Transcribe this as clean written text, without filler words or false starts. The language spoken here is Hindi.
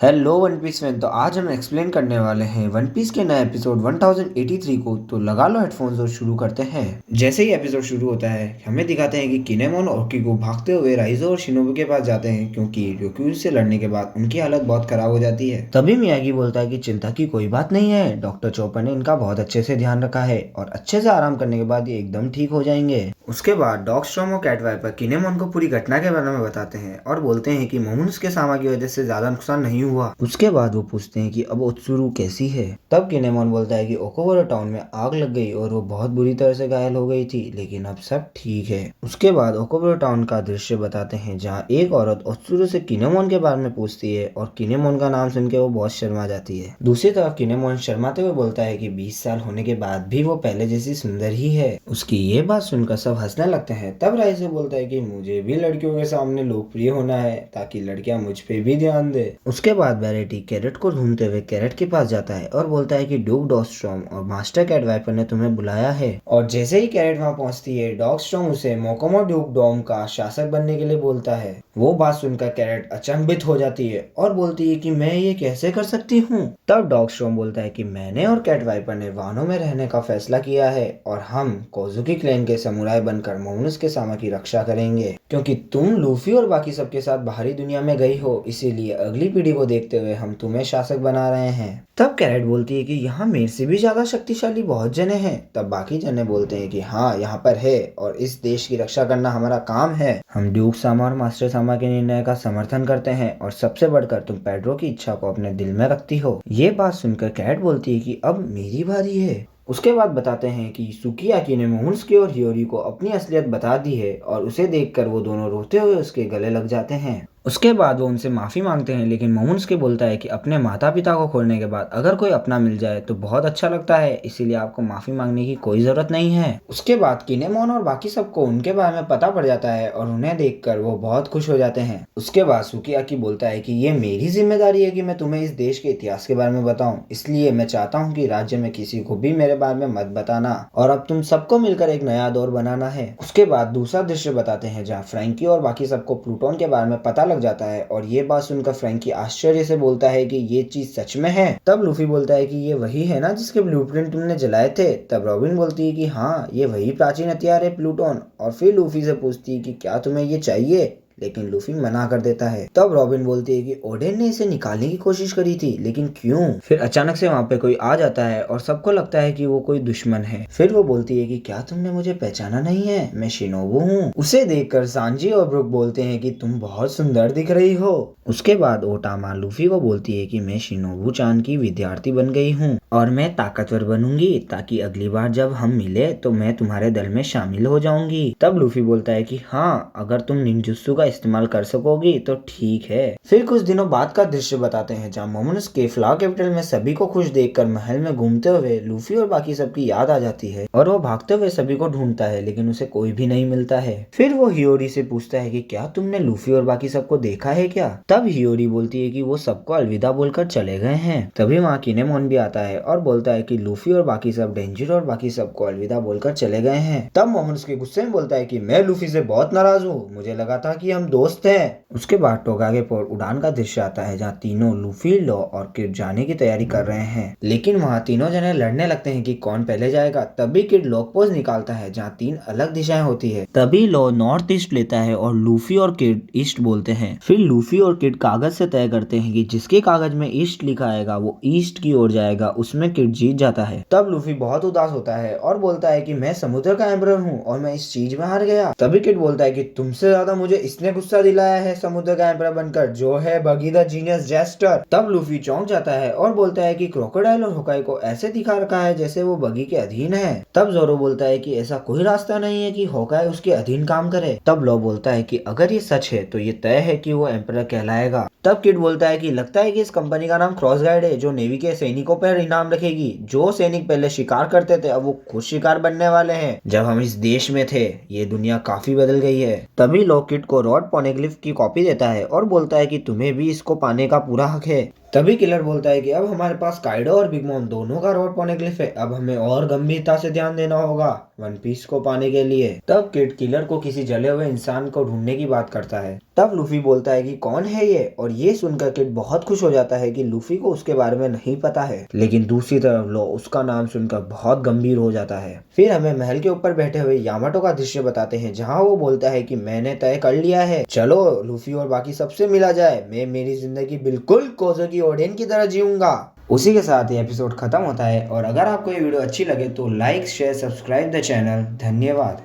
Hello one piece fan. तो आज हम एक्सप्लेन करने वाले हैं वन पीस के नए एपिसोड 1083 को। तो लगा लो हेडफोन्स और शुरू करते हैं। जैसे ही एपिसोड शुरू होता है हमें दिखाते हैं कि किनेमोन और ओकीगो भागते हुए राइजो और शिनोबु के पास जाते हैं, क्योंकि ryukyu से लड़ने के बाद उनकी हालत बहुत खराब हो जाती है। तभी मियागी बोलता है कि चिंता की कोई बात नहीं है, डॉक्टर चोपर ने इनका बहुत अच्छे से ध्यान रखा है और अच्छे से आराम करने के बाद ये एकदम ठीक हो जाएंगे। उसके बाद डॉग स्टॉर्म और कैट वाइपर किनेमोन को पूरी घटना के बारे में बताते हैं और बोलते हैं कि मोमोन्स के सामा की वजह से ज्यादा नुकसान नहीं हुआ। उसके बाद वो पूछते हैं कि अब ओत्सुरु कैसी है। तब किनेमोन बोलता है कि ओकोबोरो टाउन में आग लग गई और वो बहुत बुरी तरह से घायल हो गई थी, लेकिन अब सब ठीक है। उसके बाद ओकोबोरो टाउन का दृश्य बताते हैं जहाँ एक औरत ओत्सुरु से किनेमोन के बारे में पूछती है और किनेमोन का नाम सुन के वो बहुत शर्मा जाती है। दूसरी तरफ किनेमोन शर्माते हुए बोलता है कि 20 साल होने के बाद भी वो पहले जैसी सुंदर ही है। उसकी ये बात सुनकर सब हंसने लगते हैं। तब राइजो बोलता है कि मुझे भी लड़कियों के सामने लोकप्रिय होना है ताकि लड़कियां मुझ पे भी ध्यान दे। उसके बाद बैरेटी कैरेट को ढूंढते हुए कैरेट के पास जाता है और बोलता है कि ड्यूक डॉगस्टॉर्म और मास्टर कैट वाइपर ने तुम्हें बुलाया है। और जैसे ही कैरेट वहां पहुंचती है डॉगस्टॉर्म उसे मोकोमो ड्यूक डॉम का शासक बनने के लिए बोलता है। वो बात सुनकर कैरेट अचंभित हो जाती है और बोलती है कि मैं ये कैसे कर सकती हूँ। तब डॉगस्टॉर्म बोलता है कि मैंने और कैट वाइपर ने वानों में रहने का फैसला किया है और हम कोजुकी क्लैन के समुराई बनकर मोमोन्स के सामा की रक्षा करेंगे, क्योंकि तुम लूफी और बाकी सबके साथ बाहरी दुनिया में गई हो, इसीलिए अगली पीढ़ी को देखते हुए हम तुम्हें शासक बना रहे हैं। तब कैरेट बोलती है कि यहाँ मेरे से भी ज्यादा शक्तिशाली बहुत जने हैं। तब बाकी जने बोलते हैं कि हाँ यहाँ पर है और इस देश की रक्षा करना हमारा काम है। हम ड्यूक सामा और मास्टर सामा के निर्णय का समर्थन करते हैं और सबसे बढ़कर तुम पेड्रो की इच्छा को अपने दिल में रखती हो। ये बात सुनकर कैरेट बोलती है कि अब मेरी बारी है। उसके बाद बताते हैं कि सुकियाकी ने मोमोन्सकी और हियोरी को अपनी असलियत बता दी है और उसे देखकर वो दोनों रोते हुए उसके गले लग जाते हैं। उसके बाद वो उनसे माफी मांगते हैं, लेकिन मोमोन्सकी बोलता है कि अपने माता पिता को खोने के बाद अगर कोई अपना मिल जाए तो बहुत अच्छा लगता है, इसीलिए आपको माफी मांगने की कोई जरूरत नहीं है। उसके बाद किनेमोन और बाकी सबको उनके बारे में पता पड़ जाता है और उन्हें देखकर वो बहुत खुश हो जाते हैं। उसके बाद सुकियाकी बोलता है कि ये मेरी जिम्मेदारी है कि मैं तुम्हें इस देश के इतिहास के बारे में बताऊं, इसलिए मैं चाहता हूँ कि राज्य में किसी को भी मेरे बारे में मत बताना और अब तुम सबको मिलकर एक नया दौर बनाना है। उसके बाद दूसरा दृश्य बताते हैं जहाँ फ्रैंकी और बाकी सबको प्लूटोन के बारे में पता लग जाता है और ये बात सुनकर फ्रैंकी आश्चर्य से बोलता है कि ये चीज सच में है। तब लूफी बोलता है कि ये वही है ना जिसके ब्लूप्रिंट तुमने जलाए थे। तब रॉबिन बोलती है कि हाँ ये वही प्राचीन हथियार है प्लूटोन, और फिर लूफी से पूछती है कि क्या तुम्हें ये चाहिए, लेकिन लूफी मना कर देता है। तब रॉबिन बोलती है कि ओडेन ने इसे निकालने की कोशिश करी थी, लेकिन क्यों। फिर अचानक से वहाँ पे कोई आ जाता है और सबको लगता है कि वो कोई दुश्मन है। फिर वो बोलती है कि क्या तुमने मुझे पहचाना नहीं है, मैं शिनोबु हूँ। उसे देखकर सांजी और ब्रुक बोलते हैं कि तुम बहुत सुंदर दिख रही हो। उसके बाद ओटामा लूफी को बोलती है कि मैं शिनोबु चान की विद्यार्थी बन गई हूँ और मैं ताकतवर बनूंगी ताकि अगली बार जब हम मिले तो मैं तुम्हारे दल में शामिल हो जाऊंगी। तब लूफी बोलता है कि हाँ अगर तुम निंजुत्सु का इस्तेमाल कर सकोगी तो ठीक है। फिर कुछ दिनों बाद का दृश्य बताते हैं जहाँ मोमोन्स के फ्लावर कैपिटल में सभी को खुश देखकर महल में घूमते हुए लूफी और बाकी सबकी याद आ जाती है और वो भागते हुए सभी को ढूंढता है, लेकिन उसे कोई भी नहीं मिलता है। फिर वो हियोरी से पूछता है कि क्या तुमने लूफी और बाकी सबको देखा है क्या। तब हियोरी बोलती है कि वो सबको अलविदा बोलकर चले गए हैं। तभी वहाँ किनेमोन भी आता है और बोलता है कि लूफी और बाकी सब डेंजर और बाकी सबको अलविदा बोलकर चले गए हैं। तब मोमोन्स के गुस्से में बोलता है कि मैं लूफी से बहुत नाराज हूँ, मुझे लगा था कि हम दोस्त हैं। उसके बाद टोगागे पर उड़ान का दृश्य आता है जहाँ तीनों लूफी, लो और किड जाने की तैयारी कर रहे हैं, लेकिन वहाँ तीनों जने लड़ने लगते हैं कि कौन पहले जाएगा। तभी किड लॉक पोज निकालता है जहाँ 3 अलग दिशाएं होती है। तभी लो नॉर्थ ईस्ट लेता है और लूफी और किड ईस्ट बोलते हैं। फिर लूफी और किड कागज से तय करते हैं कि जिसके कागज में ईस्ट लिखा आएगा वो ईस्ट की ओर जाएगा, उसमें किड जीत जाता है। तब लूफी बहुत उदास होता है और बोलता है कि मैं समुद्र का एम्परर हूँ और मैं इस चीज में हार गया। तभी किड बोलता है कि तुमसे ज्यादा मुझे इसने गुस्सा दिलाया है समुद्र का एम्परर बनकर, जो है बगी द जीनियस जेस्टर। तब लूफी चौंक जाता है और बोलता है कि क्रोकोडाइल और होकाई को ऐसे दिखा रखा है जैसे वो बगी के अधीन है। तब जोरो बोलता है कि ऐसा कोई रास्ता नहीं है कि होकाई उसके अधीन काम करे। तब लो बोलता है कि अगर ये सच है तो ये तय है कि वो एम्परर कहलाएगा। तब किड बोलता है कि लगता है कि इस कंपनी का नाम क्रॉस गाइड है, जो नेवी के सैनिकों पर इनाम रखेगी। जो सैनिक पहले शिकार करते थे अब वो खुद शिकार बनने वाले हैं। जब हम इस देश में थे ये दुनिया काफी बदल गई है। तभी लो किड को रॉड पोनेग्लिफ की कॉपी देता है और बोलता है कि तुम्हें भी इसको पाने का पूरा हक है। तभी किलर बोलता है कि अब हमारे पास काइडो और बिग मॉम दोनों का रॉड पोनेग्लिफ है, अब हमें और गंभीरता से ध्यान देना होगा, वन पीस को पाने के लिए। तब किड किलर को किसी जले हुए इंसान को ढूंढने की बात करता है। तब लूफी बोलता है कि कौन है ये, और ये सुनकर किड बहुत खुश हो जाता है कि लूफी को उसके बारे में नहीं पता है। लेकिन दूसरी तरफ लो उसका नाम सुनकर बहुत गंभीर हो जाता है। फिर हमें महल के ऊपर बैठे हुए यामाटो का दृश्य बताते हैं, जहाँ वो बोलता है कि मैंने तय कर लिया है, चलो लूफी और बाकी सबसे मिला जाए, मैं मेरी जिंदगी बिल्कुल कोज़ोकी ओडेन की तरह जीऊंगा। उसी के साथ ये एपिसोड खत्म होता है। और अगर आपको ये वीडियो अच्छी लगे तो like share subscribe the channel. धन्यवाद।